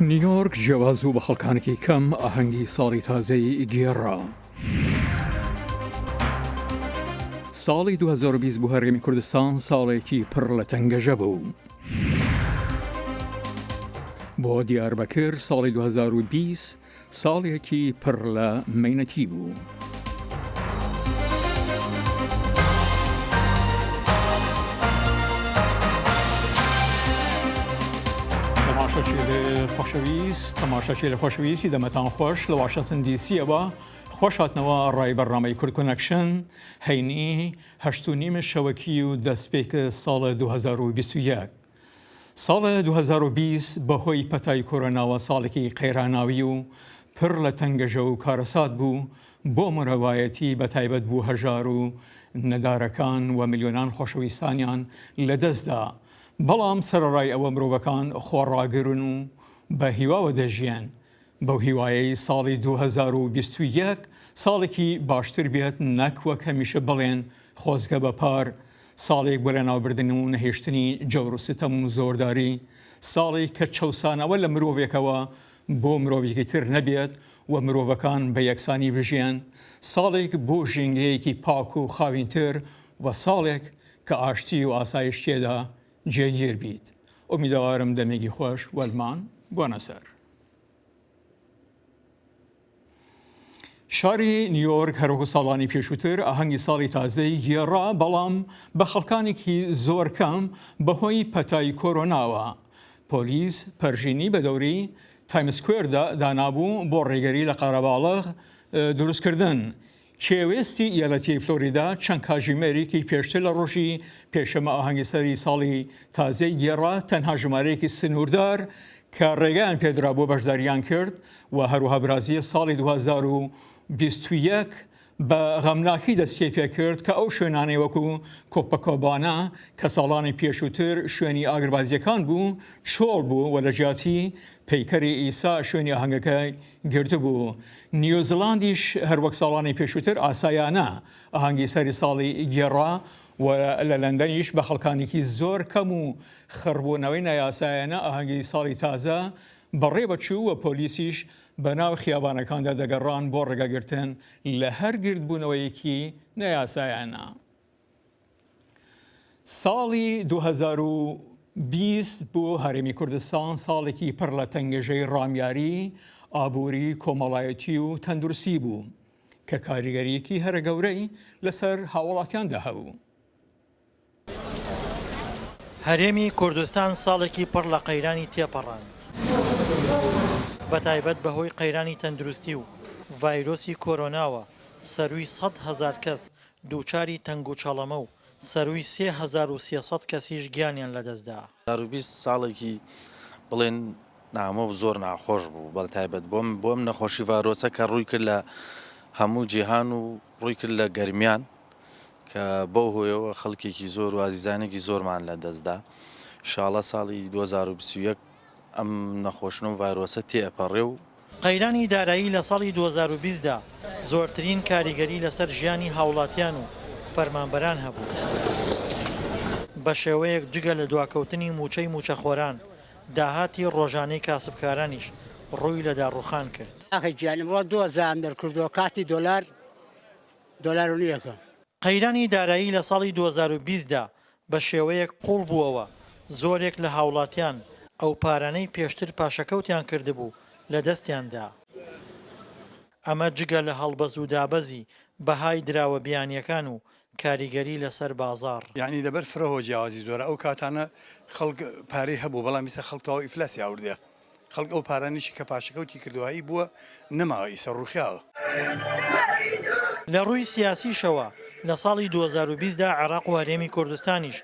نیویۆرک جیاوازوو بە خەڵکانێکی کەم ئاهەنگی ساڵی تازەی گێڕا. ساڵی 2020 بۆ هەرێمی کوردستان ساڵێکی پڕ لە تەنگەژە بوو. بۆ دیاربەکر ساڵی 2020 ساڵێکی پڕ لە مەینەتی بوو. تەماشاچی لە خۆشەویستی دەمەتان خۆش لە واشنتن دیسیەوە خۆشهاتنەوە ڕای بەرنامەی کورد کۆنەکشن هەینی 8.5 شەوەکی و دەستپێکە ساڵە 2021. ساڵە 2020 بەهۆی پەتای کۆرۆناوە ساڵێکی قەیراناوی و پڕ لە تەنگەژە و کارەسات بوو بۆ مرۆڤایەتی بەتایبەت بوو هەژار و نەدارەکان و میلیۆنان خۆشەویستانیان لەدەستدا. بەڵام سەرەڕای ئەوە مرۆڤەکان خۆڕاگرن و بە هیواوە دەژیان. بەو هیوایەی ساڵی 2021 ساڵێکی باشتر بێت نەکوەک هەمیشە بڵێن خۆزگە بە پار، ساڵێک بۆ لەناوبردن و نەهێشتنی جەور و ستەم و زۆرداری، ساڵێک کە چەوسانەوە لە مرۆڤێکەوە بۆ مرۆڤێکی تر نەبێت و مرۆڤەکان بە یەکسانی بژیان، ساڵێک بۆ ژینگەیەکی پاک و خاوینتر و ساڵێک کە ئاشتی و ئاسایش تێدا جێگیر بیت. ئومیدوارم دەمێکی خۆش وەلمان بۆنە سەر. شاری نیویۆرک هەروەکو ساڵانی پێشووتر ئاهەنگی ساڵی تازەی گێڕا، بەڵام بە خەڵکانێکی زۆر کەم بەهۆی پەتای کۆرۆناوە. پۆلیس پەرژینی بە دەوری تایمسکوێردا دانابوو بۆ ڕێگەری لە قەرەباڵغ دروستکردن. کێوێستی ئیالەتی فلۆریدا چەند کاتژمێرێکی پێشتر لە ڕۆژی پێشەمە ئاهەنگی سەری ساڵی تازەی گێڕا تەنها ژمارەیەکی سنووردار کە ڕێگەیان پێدرا بۆ بەشداریان کرد و هەروەها برازیل ساڵی 2021 بە غەمناکی دەستپێ پێکرد کە ئەو شوێنانەی وەکو کۆپەکۆبانە کە ساڵانی پێشووتر شوێنی ئاگربازیەکان بوو چۆڵ بوو و لە جیاتی پەیکەری ئیسا شوێنی ئاهەنگەکەی گرتبوو. نیوزیلاندیش هەروەک ساڵانی پێشووتر ئاسایانە ئاهەنگی سەری ساڵی گێڕا و لە لەندەنیش بە خەڵکانێکی زۆر کەم و خڕبوونەوەی نایاسایانە ئاهەنگی ساڵی تازە بەڕێ بەچوو و پۆلیسیش بەناو خیابانەکاندا دەگەڕان بۆ ڕێگەگرتن لە هەر گردبوونەوەیەکی نایاسایانە. ساڵی 2020 بۆ هەرێمی کوردستان ساڵێکی پڕ لە تەنگەژەی ڕامیاری، ئابووری، کۆمەڵایەتی و تەندروستی بوو کە کاریگەریەکی هەرە گەورەی لەسەر هاوڵاتیاندا هەبوو. هەرێمی کوردستان ساڵێکی پڕ لە قەیرانی تێپەڕاند. بەتایبەت بەهۆی قەیرانی تەندروستی و ڤایرۆسی کۆرۆناوە سەرووی 100,000 کەس دووچاری تەنگ و چەڵەمە و سەرووی 3300 کەسیش گیانیان لەدەستدا. 2020 ساڵێکی بڵێن نامە و زۆر ناخۆش بوو، بەتایبەت بۆم نەخۆشی ڤایرۆسە کە ڕووی کرد لە هەموو جیهان و ڕووی کرد لە گەرمیان کە بەو هۆیەوە خەڵکێکی زۆر و ئازیزانێکی زۆرمان لەدەستدا. ئینشاڵڵا ساڵی 2021 ئەم نەخۆشن و ڤایرۆسە تێپەڕێ و قەیرانی دارایی لە ساڵی 2020دا زۆرترین کاریگەری لەسەر ژیانی هاوڵاتیان و فەرمانبەران هەبوو. بە شێوەیەک جگە لە دواکەوتنی موچەی موچەخۆران، داهاتی ڕۆژانەی کاسبکارانیش ڕووی لە داڕوخان کرد. گیانمەوە 2000 دەرکردەوە کاتی دۆلار و نیەکە. قەیرانی دارایی لە ساڵی 2020دا بە شێوەیەک قوڵ بووەوە زۆرێک لە هاوڵاتیان ئەو پارانەی پێشتر پاشەکەوتیان کردبوو لە دەستیاندا. ئەمە جگە لە هەڵبەز و دابەزی بەهای دراوە بیانیەکان و کاریگەری لەسەر بازار. یعنی لەبەر فرەهۆ جیاوازی زۆرە ئەو کاتانە خەڵک پارەی هەبوو، بەڵام میسە خەڵکەوە ئیفلاسی ئاوردێ. خەڵک ئەو پارانیشی کە پاشەکەوتی کردوایی بووە نەماوە ئیسە ڕوخیاوە. لە ڕووی سیاسیشەوە لە ساڵی 2020دا عێراق و هەرێمی کوردستانیش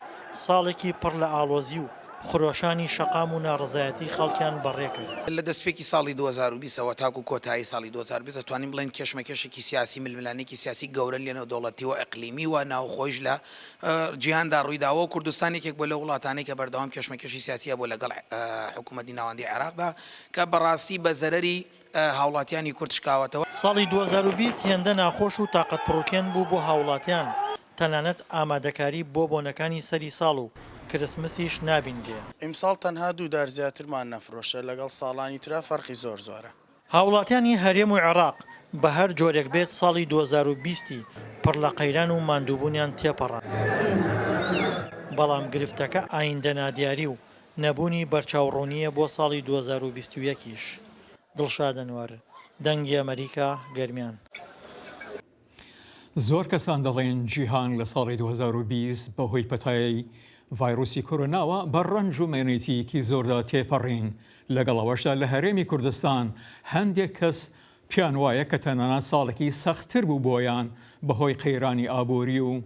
ساڵێکی پڕ لە ئاڵۆزی و خرۆشانی شەقام و ناڕزایەتی خەڵکیان بەڕێ کرد. لە دەستپێکی ساڵی 2020ەوە تاکو کۆتایی ساڵی 2020 توانین بڵێن کێشمەکێشێکی سیاسی ململانێکی سیاسی گەورە لێنەوە دەوڵەتی و ئەقلیمی و ناوخۆش لە جیهاندا ڕوویداوە و کوردستانێکێک بۆ لە وڵاتانەی کە بەردەوام کێشمەکێشی سیاسیە بۆ لەگەڵ حکوومەتی ناوەندی عێراقدا کە بەڕاستی بە زەرەری هاوڵاتیانی کورد شکاوەتەوە. ساڵی 2020 هێندە ناخۆش و تااقەت پڕوکێن بوو بۆ هاوڵاتیان، تەنانەت ئامادەکاری بۆ بۆنەکانی سەری ساڵ و کرسمسیش نابیندێ. ئیمساڵ تەنها دوودار زیاترمان نەفرۆشە لەگەڵ ساڵانی ترا فەرقی زۆرە. هاوڵاتیانی هەرێم و عێراق بە هەر جۆرێک بێت ساڵی 2020 پڕ لە قەیران و ماندووبوونیان تێپەڕان. بەڵام گرفتەکە ئایندە نادیاری و نەبوونی بەرچاوڕوونیە بۆ ساڵی 2021یش. دڵشاد ئەنوەر، دەنگی ئەمریکا، گەرمیان. زۆر کەسان دەڵێن جیهان لە ساڵی 2020 بەهۆی پەتایی ڤایرۆسی کۆرۆناوە بە ڕەنج و مێنێتیەکی زۆردا تێپەڕین. لەگەڵەوەشدا لە هەرێمی کوردستان هەندێک کەس پیان وایە کە تەنانەت ساڵێکی سەختتر بوو بۆیان بەهۆی قەیرانی ئابووری و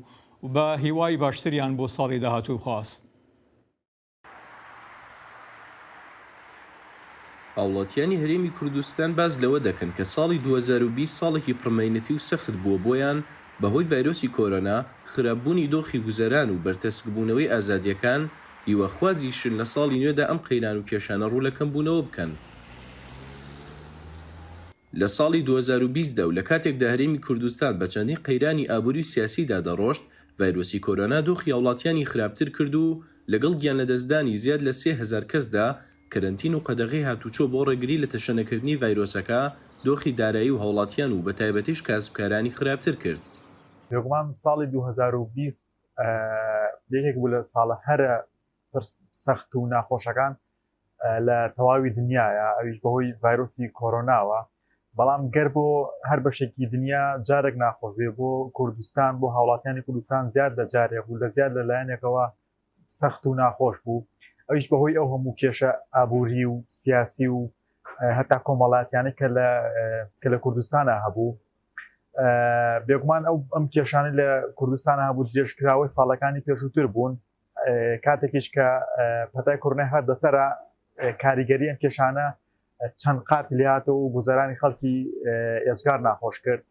بە هیوای باشتریان بۆ ساڵی داهاتوو خواست. هاوڵاتیانی هەرێمی کوردستان باز لەوە دەکەن کە ساڵی 2020 ساڵێکی پڕمەینەتی و سەخت بووە بۆیان بەهۆی ڤایرۆسی کۆرۆنا، خراپبوونی دۆخی گوزەران و بەرتەسکبوونەوەی ئازادیەکان هیوەخوازیشن لە ساڵی نوێدا ئەم قەیران و کێشانە ڕوو لە کەمبوونەوە بکەن. لە ساڵی 2020دا و لە کاتێکدا هەرێمی کوردستان بە چەندین قەیرانی ئابووری سیاسیدا دەڕۆشت، ڤایرۆسی کۆرۆنا دۆخی هاوڵاتیانی خراپتر کرد و لەگەڵ گیانلەدەستدانی زیاد لە 3000 کەسدا کەرەنتین و قەدەغی هاتوچۆ بۆ ڕێگری لە تەشەنەکردنی ڤایرۆسەکە دۆخی دارایی و هاوڵاتیان و بەتایبەتیش کاسبکارانی خراپتر کرد. بێگومان ساڵی 2020 یەکێک بوو لە ساڵە هەرە سەخت و ناخۆشەکان لە تەواوی دنیاە، ئەویش بەهۆی ڤایرۆسی کۆرۆناوە. بەڵام گەر بۆ هەر بەشێکی دنیا جارێک ناخۆش بێ، بۆ کوردستان، بۆ هاوڵاتیانی کوردستان زیاد لە جارێک بوو، لە زیاد لە لایەنێکەوە سەخت و ناخۆش بوو. ئەویش بەهۆی ئەو هەموو کێشە ئابووری و سیاسی و هەتا کۆمەڵاتیانی کە لە کوردستانە هەبوو. بێگومان ئەم کێشانی لە کوردستانە هەبوو درێژکراوەی ساڵەکانی پێشووتر بوون، کاتێکیش کە پەتای کۆرۆنای هاتە سەرە کاریگەری ئەم کێشانە چەند قات لێهاتەوە و گوزەرانی خەڵکی ئێجگار ناخۆش کرد.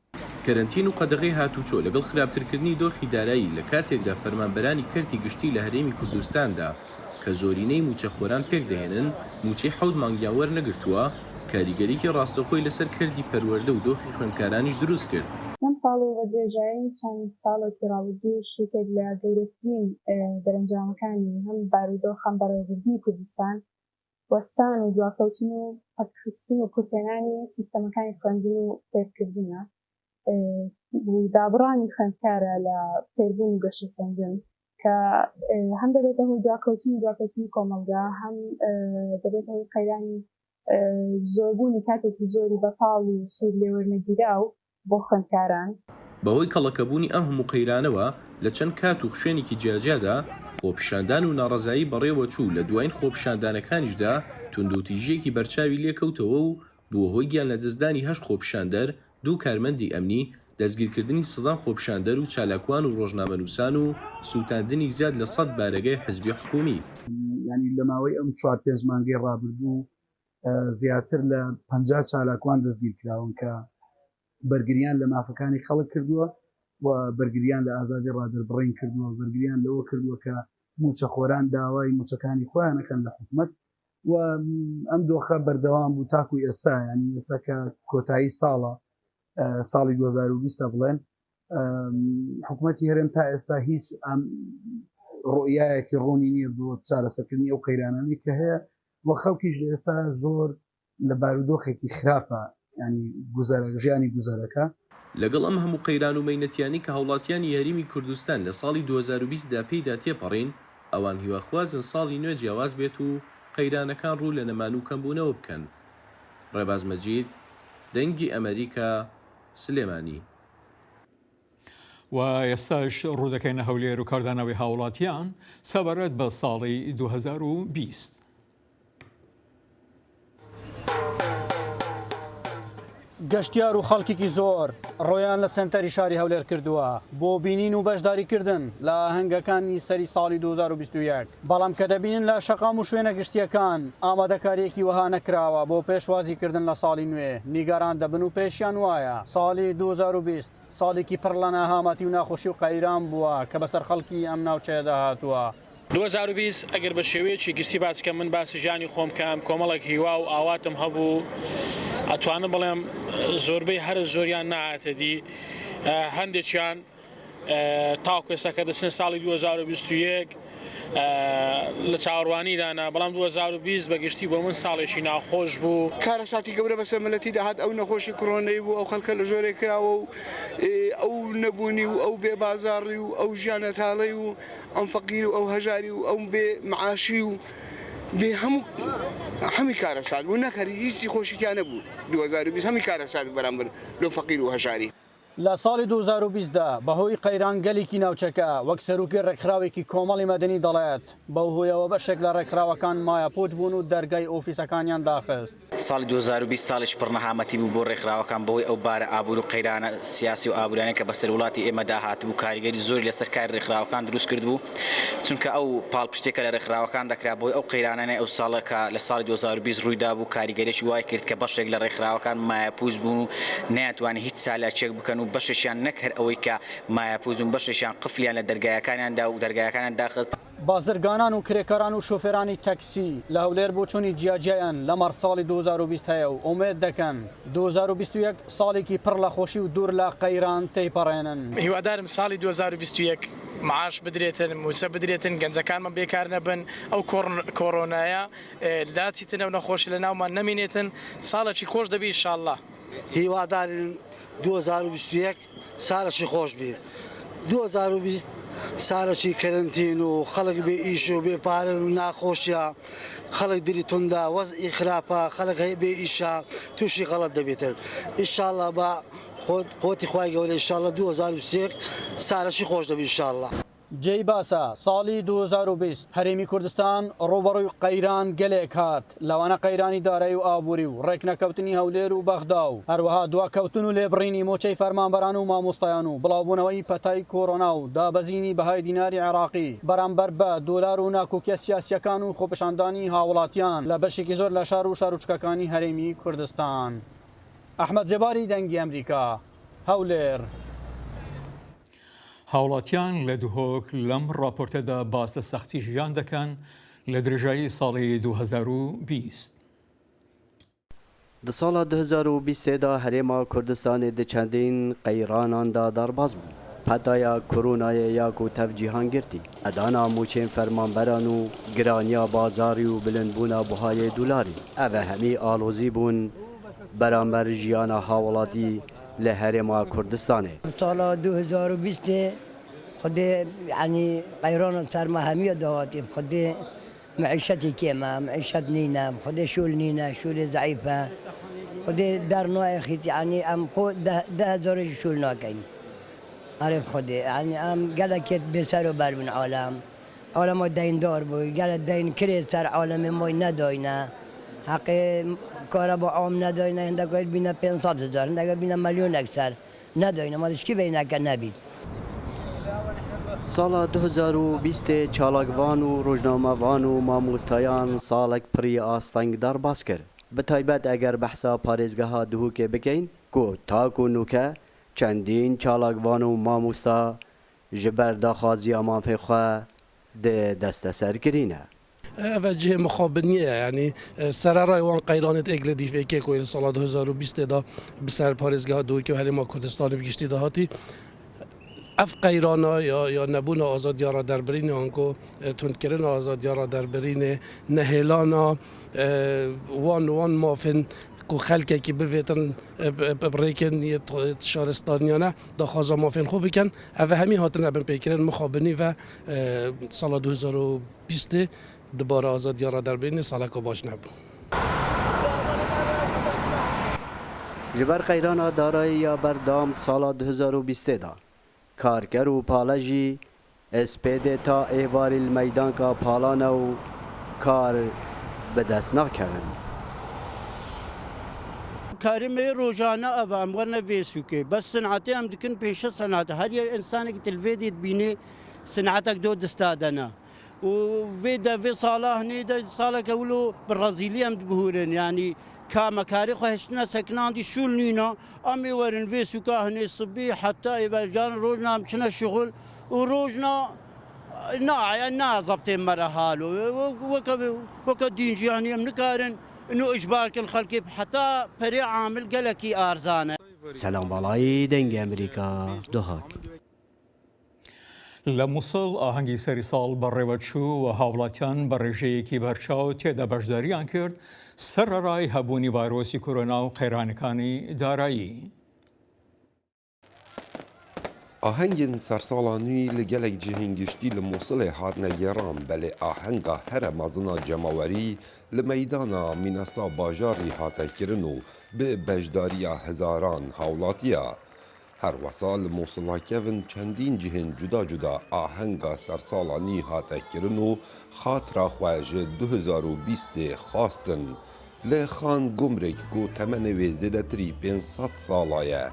کەرەنتین و قەدەغی هاتوچۆ لەگەڵ خراپترکردنی دۆخی دارایی لە کاتێکدا فەرمانبەرانی کەرتی گشتی لە هەرێمی کوردستاندا کە زۆرینەی موچەخۆران پێک دەهێنن موچەی 7 مانگیان وەرنەگرتووە، کاریگەریکی ڕاستەخۆی لەسەر کردی پەروەردە و دۆخی خوێندکارانیش دروست کرد. ئەم ساڵ بە درێژایی چەند ساڵێکی ڕابردوو شتێک لە گەورەترین دەرەنجامەکانی هەم بارودۆخ هەم بەڕێوەبردنی کوردستان وەستان و دواکەوتن و پەکخستن و کورتێنانی سیستەمەکانی خوێندن و فێرکردنە دابڕانی خوێندکارە لە فێربوون و گەشە سەنگن کە هەم دەبێتە هۆی دواکەوتنی کۆمەلگا، هەم دەبێتە هۆی قەیرانی زۆربوونی کاتێکی زۆری بەتاڵ و سوود لێوەرنەگیرا و بۆ خوێندکاران. بەهۆی کەڵەکەبوونی ئەم هەموو قەیرانەوە لە چەند کات و شوێنێکی جیاجیادا خۆپیشاندان و ناڕەزایی بەڕێوە چوو لە دوایین خۆپیشاندانەکانیشدا توندوتیژیەکی بەرچاوی لێکەوتەوە و بووە هۆی گیان لە دەستدانی 8 خۆپیشاندەر، 2 کارمەندی ئەمنی، دەستگیرکردنی سەدان خۆپیشاندەر و چالاکوان و ڕۆژنامەنووسان و سووتاندنی زیاد لە 100 بارگەی حزبی حکومی. ینی لە ماوەی ئەم 4-5 مانگەی ڕابردوو زیاتر لە 50 چالاکوان دەستگیر کراون کە بەرگریان لە مافەکانی خەڵک کردووە و بەرگریان لە ئازادی ڕادەربڕین کردووە، بەرگریان لەوە کردووە کە موچەخۆران داوای موچەکانی خۆیانەکەن لە حکومەت و ئەم دۆخە بەردەوام بوو تاکوی ئێستا، ینی ئێستا کە کۆتایی ساڵی 2020 بڵێن حکومەتی هەرێم تا ئێستا هیچ ڕۆیایەکی ڕوونی نییە بۆ چارەسەرکردنی ئەو قەیرانانی کە هەیە وە خەڵکیش لە ئێستا زۆر لە بارودۆخێکی خراپە، ینی ژیانی گوزەرەکە. لەگەڵ ئەم هەموو قەیران و مەینەتیانی کە هاوڵاتیانی هەرێمی کوردستان لە ساڵی 2020دا پێیدا تێپەڕین، ئەوان هیواخوازن ساڵی نوێ جیاواز بێت و قەیرانەکان ڕوو لە نەمان و کەمبوونەوە بکەن. ڕێباز مەجید، دەنگی ئەمریکا، سلێمانی. و ئێستاش ڕوودەکەینە هەولێر و کاردانەوەی هاوڵاتیان سەبارەت بە ساڵی 2020. گەشتیار و خەڵکێکی زۆر ڕۆیان لە سنتەری شاری هەولێر کردووە بۆ بینین و بەشداریکردن لە هەنگەکانی سەری ساڵی 2021. بەڵام کە دەبینن لە شەقام و شوێنە گشتیەکان ئامادەکاریەکی وەها نەکراوە بۆ پێشوازیکردن لە ساڵی نوێ، نیگاران دەبن و پێشیان وایە ساڵی 2020 ساڵێکی پڕ لە ناهامەتی و ناخۆشی و قەیران بووە کە بەسەر خەڵکی ئەم ناوچەیەدا هاتووە. 2020 ئەگەر بە شێوەیەکی گشتی باسکە من باسی ژانی خۆم کەم کۆمەڵێک هیوا و ئاواتم هەبوو، ئەتوانم بڵێم زۆربەی هەر زۆریان نهاتە دی، هەندێکیان تاوکێسەکە دەچن ساڵی 2021 لە چاوەڕوانیدانا بەڵام 2020 بەگشتی بۆ من ساڵێکی ناخۆش بوو کارەساتی گەورە بەسەر ملەتی داهات ئەو نەخۆشی کڕۆنەی بوو ئەو خەڵکە لە ژۆرێک کراوە و ئەو نەبوونی و ئەو بێبازاڕی و ئەو ژیانە تاڵەی و ئەم فەقیر و ئەو هەژاری و ئەو بێ معاشی و بێ هەمی کارەسات و نەکەری هیچی خۆشییان نەبوو 2020 هەمی کارەسات بەرامبەر لۆ فەقیر و هەژاری. لە ساڵی 2020دا بەهۆی قەیرانگەلێکی ناوچەکە وەک سەرروکی ڕێکخراوێکی کۆمەڵی مەدەنی دەڵێت بەو هۆیەوە بەشێک لە ڕێکخراوەکان مایە پۆچ بوون و دەرگای ئۆفیسەکانیان داخست. ساڵی 2020 ساڵیش پڕنەهامەتی بوو بۆ ڕێکخراوەکان بەوەی ئەو بارە ئابوور و قەیرانە سیاسی و ئابوورانە کە بەسەر وڵاتی ئێمەدا هاتبوو کاریگەری زۆری لەسەر کاری ڕێکخراوەکان دروست کرد بوو چونکە ئەو پاڵپشتێکە لە ڕێکخراوەکان دەکرا بۆی ئەو قەیرانانە ئەو ساڵەکە لە ساڵی 2020 ڕوویدا بوو کاریگەریی وای کرد کە بەشێک لە ڕێکخراوەکان مایەپووز بوون و نەیانتوانی هیچ سالاچێک بکەن و بەشێکیان نەکرد ئەوەی کە مایەپووزون بەشێکیان قفلیان لە دەرگایەکانیاندا و دەرگایەکانیان داخست. بازرگانان و کرێکاران و شۆفێرانی تەکسی لە هەولێر بۆ چوونی جیاجیان لە مەڕ ساڵی 2020 هەیە و ئومێد دەکەن 2021 ساڵێکی پڕ لە خۆشی و دوور لە قەیران تێیپەڕێنن. هیوادارم ساڵی 2021 معاش بدرێتن موسە بدرێتن گەنجەکانمان بێکار نەبن ئەو کۆڕۆنایە داچیتنە و نەخۆشی لە ناومان نەمینێتن ساڵێکی خۆش دەبی ئینشاءالله. هیوادارین 2021 ساڵێکی خۆش بێ 2020 ساڵێکی کەرنتین و خەڵک بێ ئیش و بێ پارە و ناخۆشیە خەڵک دری توندا وەزئی خراپە خەڵک هەیە بێ ئیشە تووشی غەڵەت دەبێتن ئینشاءالله بە قوتی خوای گەورە ئینشاءالله 2021 ساڵێکی خۆش دەبێ ئینشاءالله. جێی باسە ساڵی 2020 هەرێمی کوردستان ڕوبەڕووی قەیران گەلێک هات لەوانە قەیرانی دارایی و ئابووری و ڕێکنەکەوتنی هەولێر و بەغدا و هەروەها دواکەوتن و لێبڕینی مۆچەی فەرمانبەران و مامۆستایان و بڵاوبوونەوەی پەتای کۆڕۆنا و دابەزینی بەهای دیناری عێراقی بەرامبەر بە دۆلار و ناکۆکیە سیاسیەکان و خۆپەشاندانی هاوڵاتیان لە بەشێکی زۆر لە شار و شارۆچکەکانی هەرێمی کوردستان. ئەحمەد جێباری دەنگی ئەمریکا هەولێر. هاوڵاتیان لە دوهۆک لەم راپۆرتەدا باس لە سەختی ژیان دەکەن لە درێژایی ساڵی 2020. Di sala 2020 da Herêma Kurdistanê di çendîn qeyranan da darbaz bû. Petaya koronayê ya ku tev cîhan girtî. Edana mûçên fermanberan û giraniya bazarî û bilindbûna buhayê dolarî. Ev e hemî alozî bûn beramber jiyana hawlatî li Herêma Kurdistanê. Sala 2020 خودی یعنی قیران سرما همیه دهاتیم خودی معیشتی کمه معیشت نینم خودی شول نینه شول ضعیفه خودی در نوع خیت یعنی ام خود 10,000 شول ناکیم عارف خودی یعنی ام گلکت بسر و بر من عالم دین دار بود گل دین کری سر عالم ما نداینه حق کار با عام نداینه هندگاه بینه 500,000 هندگاه بینه میلیون اکثر نداینه ما دشکی بینه که نبید. Sala 2020 çalakvan û rojnamevan û mamostayan salek pirî astengdar bas kir. Bi taybet eger behsa parêzgeha dihûkê bikin ku tak û nûke çendîn çalakvan û mamosta ji ber daxwaziya mafê xwe dê desteserkirîne. و جه مخابنیه یعنی سرارای وان قیرانت اگل دیفه که کویل سال 2020 دا بسر پارێزگاه دوی که هەرێما کوردستان بگشتی دهاتی اف قیرانا یا نبون آزادیارا در برین آنکو تندکرن آزادیارا در برین نهیلانا وان مافن کو خلکه کی بویتن بریکن شارستانیانه دا خوازا مافین خوب بکن اوه همی هاتن ابن پیکرن مخابنی و سال 2020 دوباره آزادیارا در برین سالکو باش نبود. جبر قیرانا دارایی یا بردام سال 2020 دا کارگر و پالجی اسپیده تا ایواری المیدان کا پالانه و کار به دست نکردن. کارمه روزانه اوام ورنه ویسو که بس صنعتی هم دکن پیش صنعت هر یک انسانی که تلویزیون بینه صنعتک دو دستادنا و وی صالح نیده صالح کولو برازیلی هم بهورن یعنی كما كاريخ هشنا سكنان دي شول نينا امي ورن فيسو كاهني صبي حتى اذا جان روجنا مشنا شغل وروجنا نا ضبطين مرة حالو وك دينجي يعني منكارن انه اجبار كل خلق حتى بري عامل قلكي ارزانه. سلام بالای دنگ امریکا دوهاک. لە مووسڵ ئاهەنگی سەری ساڵ بەڕێوەچوو و هاوڵاتیان بە ڕێژەیەکی بەرچاو تێدا بەشداریان کرد سەرڕای هەبوونی ڤایرۆسی کۆرۆنا و قەیرانەکانی دارایی. ئاهەنگên سەرساڵانووی li gelek cihên giştî li Mosulê hatine gêran belê ahenga here mezina cemawerî li meydana Mînesa bajarî hate kirin û bi bejdariya hezaran hawlatiya. Her wesa li Mosulê kevin çendîn cihên cuda cuda ahenga sersalanî hate kirin û xatira xwe ji 2020 xastin. Lê Xan Gumrek got temenê wê zêdetirî 500 sala ye.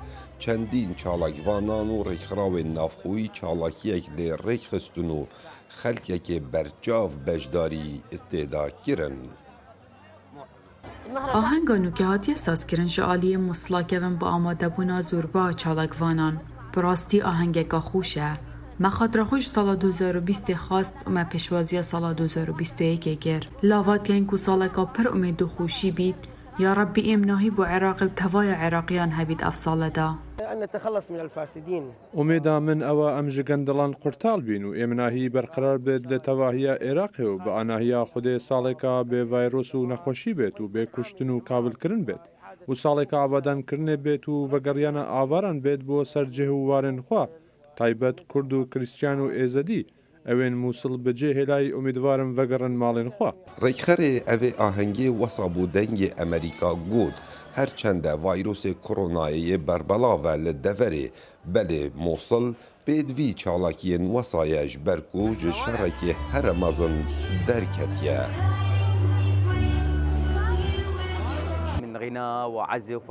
چەندین چالاکیvanan û rêkxrawên navxwî çalakiyek lê rêkxistin û xelkekê berçav beşdarî têda kirin. Ahenga nû ke hatiye sazkirin ji aliyê Mosulê kevin bi amadebûna zorba çalakvanan. Bi rastî ahengeka xweş e. Me xatira xwe ji sala 2020 xast û me pêşwaziya sala 2021 kir. Lavatiyên ku saleka pir umêd û xweşî bît, ya Rabbî êm nahî bû Iraqê û tevaya Iraqiyan hebît ev sala da. ئومێدا من ئەوە ئەم ji گەندەڵان قورتاڵ بین و ئێمە ناهی بەرقرار بێت لە تەواهیە عێراقێ و بە ئاناهیا خودێ ساڵێکا بێ ڤایرۆس و نەخۆشی بێت و بێ کوشتن و کاولکردن بێت و ساڵێکا ئاوادانکردنێ بێت و vەگەڕیانە ئاواران بێت بۆ سەرجێ و وارên xwe تایبەت کورد و کریسچیان و ئێزەدی ئەوێن مووسڵ بەجێ هێلای ئومیدوارم vەگەڕن ماڵên xwe. Rêkxerê evê ahengê wesa bû dengê Amerîka got herçende vayrosê koronayê berbelav e li deverê belê Mosul pêdivî çalakiyên wesa ye ji ber ku ji şerekê here mezin derketiye.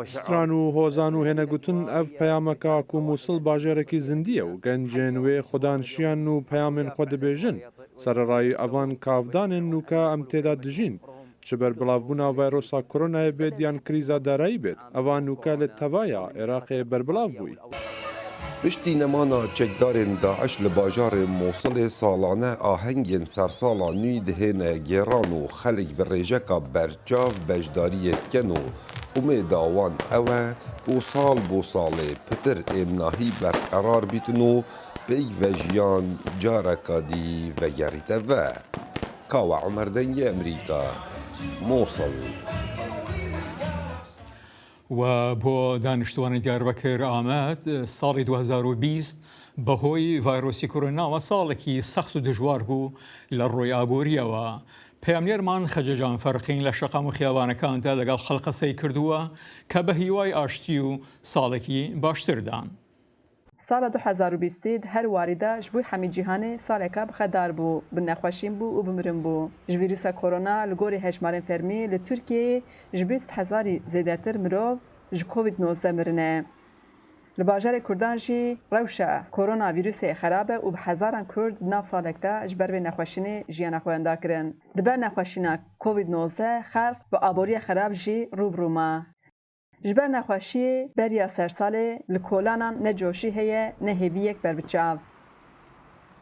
ستران و هۆزان و هێنەگوتن ئەv پەیامەکە ku مووسڵ باژێرێکی زیندیە و گەنجێن wê xwedanşiyan û peyamên xwe dibêjin sererayî evan kavdanên nûka em têda dijîn ji ber bilavbûna vayrosa koronayê bêt yan krîza darayî bêt evan nûka li tevaya Iraqê berbilav bûyî. Piştî nemana çekdarên Daeş li bajarê Mosulê salane ahengên sersala nû dihêne gêran û xelek bi rêjeka berçav beşdariyê dikin û umêda wan ew e ku sal bo salê pitir êm nahî berqerar bîtin û peyv ve jiyan careka dî vegerîte ve. Kawa Umer Dengê Emerîka, Mosul. و بۆ دانیشتوانی دیاربەکر ئاماد ساڵی 2020 بەهۆی ڤایرۆسی کۆرۆناوە ساڵێکی سەخت و دژوار بوو لە ڕۆی ئابووریەوە. پەیامنێرمان خەجەجان فەرقین لە شەقام و خیابانەکاندا لەگەڵ خەڵکە سەی کردووە کە بە هیوای ئاشتی و ساڵێکی باشتردان. ساڵە 2020 هەر واریدا ji bo hemî cîhanê saleka bixedar bû, bi nexweşîn bû û bimirin bû. Ji vîrusa korona li gorî hejmarên fermî li Tirkiyeyê ji 20,000 zêdetir mirov ji COVID-19 mirine. Li bajarê Kurdan jî rewşa korona vîrusê xerab e û bi hezaran Kurd nav salekda ji ber vê nexweşînê jiyana xwe wenda kirin. Di ber nexweşîna COVID-19 xelk bi aboriya xerab jî rûbirû ma. Ji ber nexweşiyê beriya sersalê li kolanan ne coşî heye ne hêviyek berbiçav.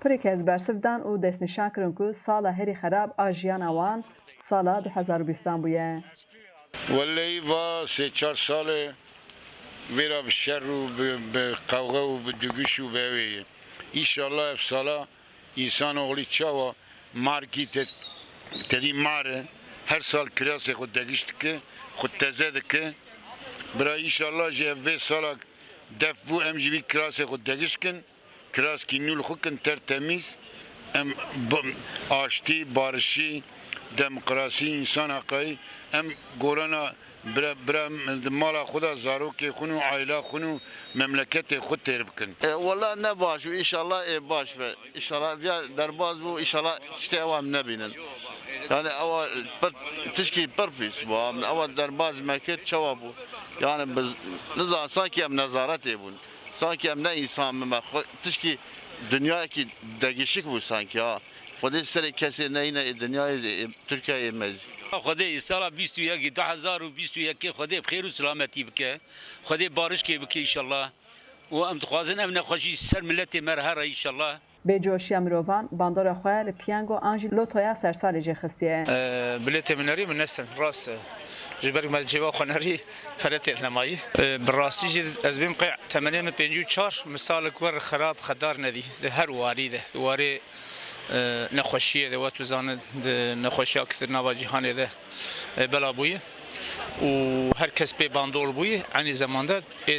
Pirê kes bersiv dan û destnîşan kirin ku sala herî xerab a jiyana wan sala 2020 bûye. Wellê va sê çar salê vêra bi şer û bi qewxe û bi dugîş û bevê ye. İnşallah ev sala însan oxlî çawa markî tedî mare her sal kirasê xwe degîş dike xwe teze dike. Bira inşallah ji ev vê salak def bû em jî vî kirasê xwe degişkin, kiraskî nû li xwe kin tertemîz, em aştî, barişî, demokrasî, însan heqayî, em gorana bira di mala xwe da zarokê xwe û aîla xwe û memleketê xwe têr bikin. Wala ne baş û inşallah ê baş be. İnşallah ya derbaz bû inşallah tiştê ew em nebînin. Yani ewa tişkî pir pîs bû, ewa derbaz mekir çawa bû. Yani biz nizan sanki em nezaretê bûn. Sanki em ne însan me tişkî dünyayekî degişik bû sanki ha. Xwedê serê kesê neyîne dünyayê Tirkiyeyê mezî. Xwedê sala 21 2021 Xwedê bi xêr û silametî bike. Xwedê barişkê bike inşallah. û em dixwazin ev nexweşî ser milletê me re here inşallah. بێجۆشیە مرۆڤان باندۆرە خۆیان لە پیانگ و ئانژی لۆتۆیا سەرسالی جێخستیە. بلێتێ منەری من نەستن ڕاستە ژبەر مەجێوا خۆنەری فەرەتێ نەمایی بڕاستیژی ئەس بێم قەی تەمەنێ من 54 مثالك وەر خراپ خەدار نەدی هەر واریدە وارێ نەخۆشیە دەوە توزانە نەخۆشیە کتر ناوا جیهانێدە بەلا بوویە و هەر کەس پێ باندۆر بووی عنی زەماندا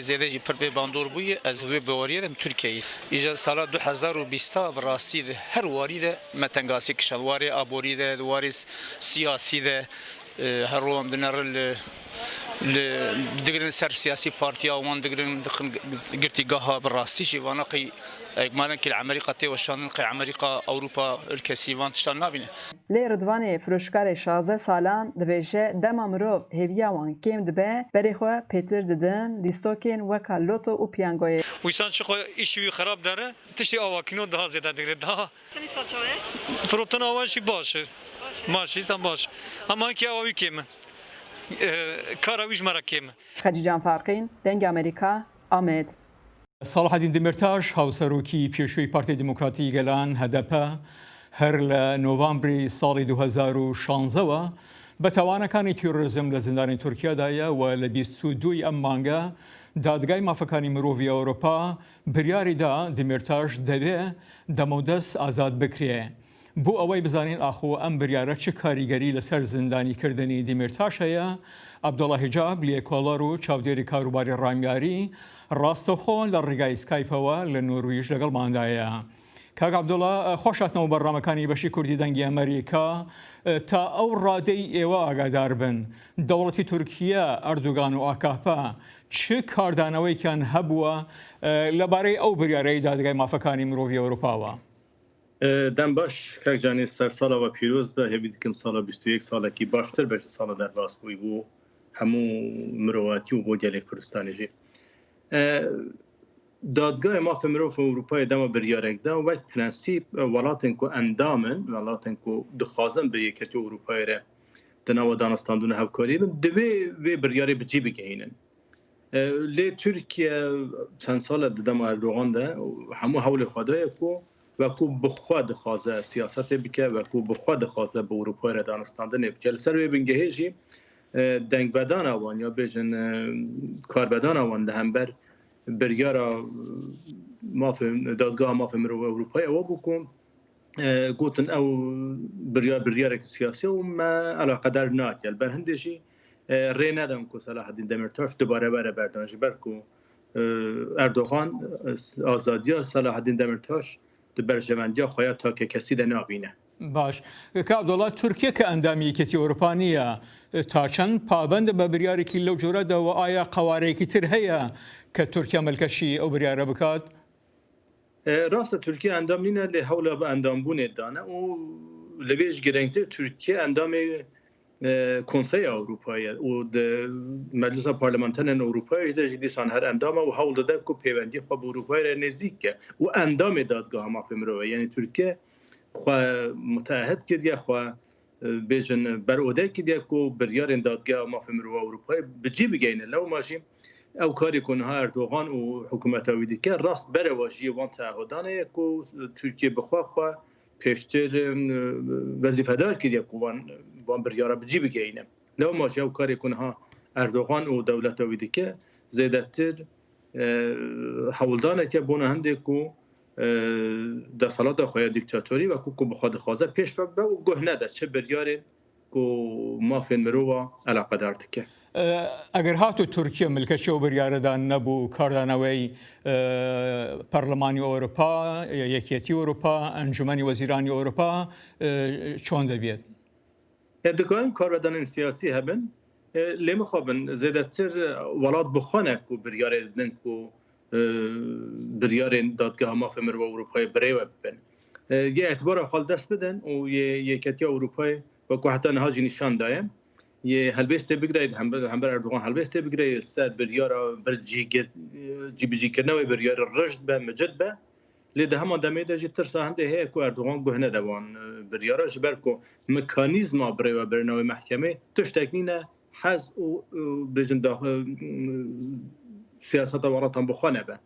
زێدەجی پر پێ باندۆر بووی ئەس وێ بەوەریەدەم تورکیایی ئیژە ساڵا 2020 بڕاستیدە هەر واریدە مەتەنگاسی کشە وارێ ئابۆریدە وارێ سیاسیدە هەروەم دنەڕ دگرن سەر سیاسی پارتیا وان دگرن گرتی گاها بڕاستیشی وانەقی ئەگمانەکی ئەمریکا تێوەشانن قی ئەمریکا ئەوروپا ئەلکەسیوان تشتان نابینە لێ ڕدوانێ فرۆشکارێ 16 ساڵان دەبێژە دەما مرۆڤ هێویاوان کێم دەبێ بەرێخۆ پێتر ددن لیستۆکێن وەکا لۆتۆ و پیانگۆیە ویسان چخۆ ئیشوی خراپ دەرە تشتی ئاواکینۆ دەها زێدا دەگرێت دەها فرۆتن ئاواشی باشە ماشی سان باش ئەما کی ئاواوی کێمە کاراویش مەرە کێمە خەجیجان فارقین دەنگ ئەمریکا ئامێد ساڵحەدین دمرتاش هاوسەرۆکی پێشووی پارتی دموکراتی گەلان هەدەپە هەر لە نۆڤامبری ساڵی 2016ەوە بە تاوانەکانی تیرۆریزم لە زیندانی تورکیادایە و لە 22 ئەم مانگە دادگای مافەکانی مرۆڤی ئەوروپا بریاریدا دمرتاش دەبێ دەمەودەست ئازاد بکرێ. بۆ ئەوەی بزانین ئاخۆ ئەم بریارە چه کاریگەری لەسەر زیندانیکردنی دیمرتاش هەیە عەبدوڵڵا حیجاب لێکۆڵەر و چاودێری کاروباری ڕامیاری ڕاستەوخۆ لە ڕێگای سکایپەوە لە نۆرویژ لەگەڵماندایە. کاک عەبدوڵڵا خۆشاتنەوە بەڕامەکانی بەشی کوردی دەنگی ئەمریکا تا ئەو ڕادەی ئێوە ئاگادار بن دەوڵەتی تورکیا ئەردوگان و ئاکاپا چه کاردانەوەیکیان هەبووە لەبارەی ئەو بریارەی دادگای مافەکانی مرۆڤی ئەوروپاوە. دەم باش کاکجانی سەرساڵەوە پیرۆز بە هێوی دیکەم ساڵە 21 ساڵێکی باشتر بەش ساڵە دەرباس بووی بوو هەموو مرۆڤاتی و بۆ گەلێک کوردستانیژی دادگای مافە مرۆڤ ئەوروپای دەمە بریارێکدا وەک پرەنسیپ وڵاتێن کو ئەندامن وڵاتێن کو دخوازن بە یەکەتی ئەوروپایرە دەناوە دانەستاندنە هەڤکاری بن دەبێ وێ بریارێ بجی بگەینن لێ تورکیا چەند ساڵە دەما ئەردۆغاندا هەموو هەوڵی خودایە کو وەکو بخوا دخوازە سیاسەتێ بکە وەکو بخوا دخوازە بە ئەوروپایرە دانەستاندنێ بکە لەسەر وێ بنگەهێژی دەنگبەدانەوان یا بێژن کاربەدانەوان لە هەمبەر بریارە دادگاه مافە مرۆڤ ئەوروپای ئەوە بکۆم گوتن ئەو بریارێکی سیاسی و مە عەلاقەدار ناکەل بەر هەندێکی ڕێ نەدەم کو سەلاحەدین دەمیرتاش دووبارە بەرە بەردانژی بەرکو ئەردۆغان ئازادیە سەلاحەدین دەمیرتاش بەرژەوەندیە خۆیان تاکە کەسی دە نابینە. باش کابدوڵڵا تورکیا کە ئەندامی یەکێتی ئەوروپا نیە تا چەند پابەندە بە بریارێکی لەو جۆرەدەوە ئایا قەوارەیەکی تر هەیە کە تورکیا مەلکەشی ئەو بریارە بکات؟ ڕاستە تورکیا ئەندام نینە لێ هەوڵە بە ئەندامبوونێدانە و لەوێژ گرنگتر تورکیا ئەندامی کۆنسەی ئەوروپایە و مەجلیسە پارلەمانتەرە ئەوروپای دەژی دیسان هەر ئەندامە و هەوڵ دەدا و پەیوەندی خۆ بە ئەوروپایە نزیکە و ئەندامی دادگاه مافە مرۆڤ یعنی تورکیا خوا متعهد کردیە خوا بێژن بەرئۆدای کردیە و بریارên دادگاه مافە مرۆڤ ئەوروپای بجی بگەینە لەو ماژی ئەو کاری کۆنها ئەردۆغان و حکوومەتەوی دیکە ڕاست بەرەوەژیە وان تعهدانەیە و تورکیا بخوا پێشتر وەزیفەدار کردیە وان بریارە بجی بگەینە لەو ماژی ئەو کاری کۆنها ئەردۆغان و دەوڵەتەوی دیکە زێدەتر هەوڵدانێکە بۆنە هەندێک و دەسەڵاتە خۆیان دیکتاتۆری وەکو کو بخوا دەخوازە پێش بە و گۆه نەدە چه بریارێ و مافێن مرۆڤە عەلاقەدار دکە. ئەگەر هاتو تورکیا ملکەشی ئەو بریارەدا نەبوو کاردانەوەی پەرلەمانی ئەوروپا یەکێتی ئەوروپا ئەنجومەنی وەزیرانی ئەوروپا چۆن دەبێت؟ دەکەن کاربەدانên سیاسی هەبن لێ مخابن زێدەتر وڵات بخۆنە و بریارێ دن و بریارên دادگاه مافە مرۆڤ ئەوروپای برێوە ببن یە ئەتبارە خەڵ دەست بدەن و یەکەتی ئەوروپای وەکو حتا نەهاژی نیشاندایە یە هەلبێستێ بگرێت هەمبەر ئەردوغان هەلبێستێ بگرێت سەر بریارە جیبجیکردنەوەی بریارە ڕژد بە مجد بە لێ دە هەمان دەمێدەژی ترسا هەندێک هەیە و ئەردوغان گوه نەدەوان بریارە ji ber ku مکانیزما برێوە بەرنەوەی محکەمێ تشتێک نینە حەز و بێژن سیاسەتە وڵاتان بخوا نەبە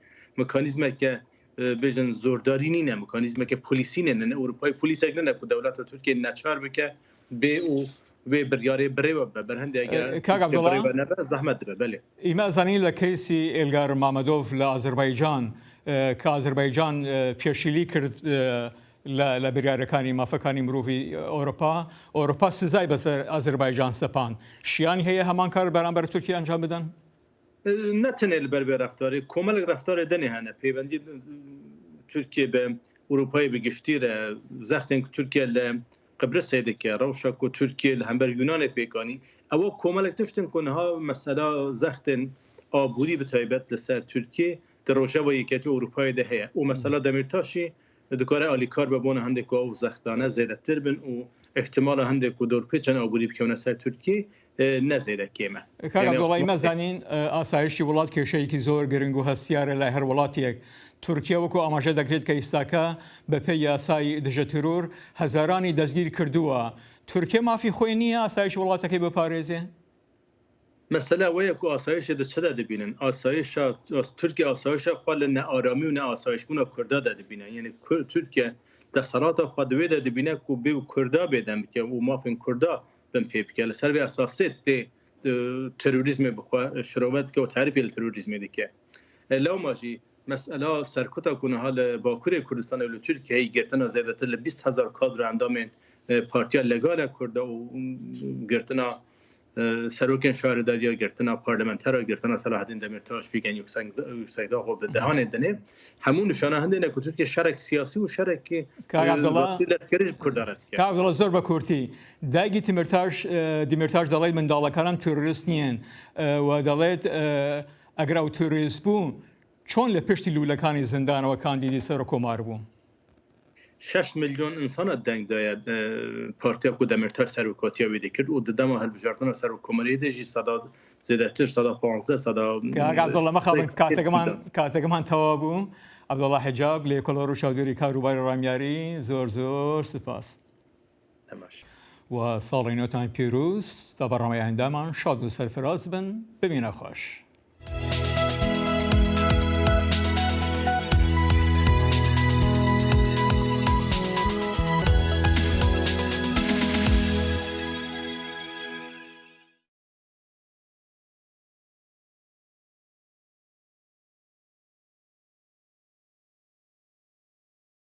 مکانیزمێکە بجن زورداری نینه مکانیزم که پلیسی نه اروپای پلیس نه که دولت ترکیه نچار بکه به او و بریاره بره و برهنده اگر کاغ عبدالله زحمت ده بله ایما زنی لکیسی الگار مامدوف لآذربایجان که آذربایجان پیشیلی کرد لبریارەکانی مافەکانی مرۆڤی ئەوروپا سزای بەسەر ئازربایجان سەپان شیانی هەیە هەمان کار بەرامبەر تورکیا ئەنجام بدەن نەتەنێ لەبەر بێ ڕەفتاری کۆمەڵێک ڕەفتارێ دەنێ هەنە پەیوەندی تورکیە بە ئەوروپای بگشتیرە زەختێن تورکیا لە قبرسێ دەکە ڕەوشەک و تورکیە لە هەمبەر یونانێ پێکانی ئەوە کۆمەڵێک تشتن کۆنها مەسەلا زەختن ئابووری بتایبەت لەسەر تورکیە دڕۆژەوە یەکێتی ئەوروپای دە هەیە و مەسەلا دەمیرتاشی دکاره آلیکار ببونه هندێک و زختانه زیادتر بن و احتمال هندێک و دورپیچن آبودی بکەونە سەر تورکی نەزیرە کێمە کاک عەبدوڵڵای مەزانین ئاسایشی وڵات کێشەیەکی زۆر گرنگ و هەستیارە لای هەر وڵاتێک تورکیا وەکو ئاماژە دەکرێت کە ئیستاکە بەپێی یاسای دژە ترور هەزارانی دەستگیر کردووە تورکیا مافی خۆی نییە ئاسایش وڵاتەکەی بپارێزێ مثلا وەیەک و ئاسایش دەچەدا دەبینن ئاسایش تورکیا ئاسایشە خوا لە نەئارامی و نەئاسایشبوونا کوردادا دەبینن یعنی تورکیا دەسەڵاتە خوا دەوێدا دەبینە و بێ و کوردا بێدەم بکە و مافین کوردا بم پێ بکە لەسەر بێ ئەساسێت تێ تروریزمی بخوا شرۆڤەت کە و تعریفی لە تروریزمی دکە لەو ماژی مەسئلا سەرکوتا کوونەها لە باکوورێ کوردستان و لە تورکیای گرتنە زیادەتر لە 20,000 کادر ئەندامێن پارتیا لەگالە کووردا و گرتنە سروکن شاهرداری گرتنا پارلمانتر گرتنا صلاحالدین دمیرتاش فیگن یوکسایدا خو به دهان دنه همون نشانه هنده نه که شرک سیاسی و شرک کاغ عبدالله لشکریش بکردارد کاغ عبدالله زۆر بە کورتی داگی دیمرتاش دەڵێت منداڵەکانم تۆریست نییەن و دەڵێت ئەگەر ئەو تۆریست بوو چۆن لە پشتی لوولەکانی زیندانەوە کاندیدی سەر کۆمار بوو 6 میلیۆن ئینسانە دەنگدایە پارتیا و دەمرتاش سەرۆکاتیا وێدە کرد و دەدەما هەڵبژاردنە سەرۆکۆمەری دێژی سەدا زێدەتر سەدا 15 سەدا عەبدوڵڵە مەخابن کاتێکمان تەوا بوو عەبدوڵڵە حجاب لە کۆلۆر و چاودێری کاروباری ڕامیاری زۆر سپاس و ساڵی نۆتان پیرۆز تا بەڕێوەی ئەندامان شاد و سەرفراز بن ببینە خۆش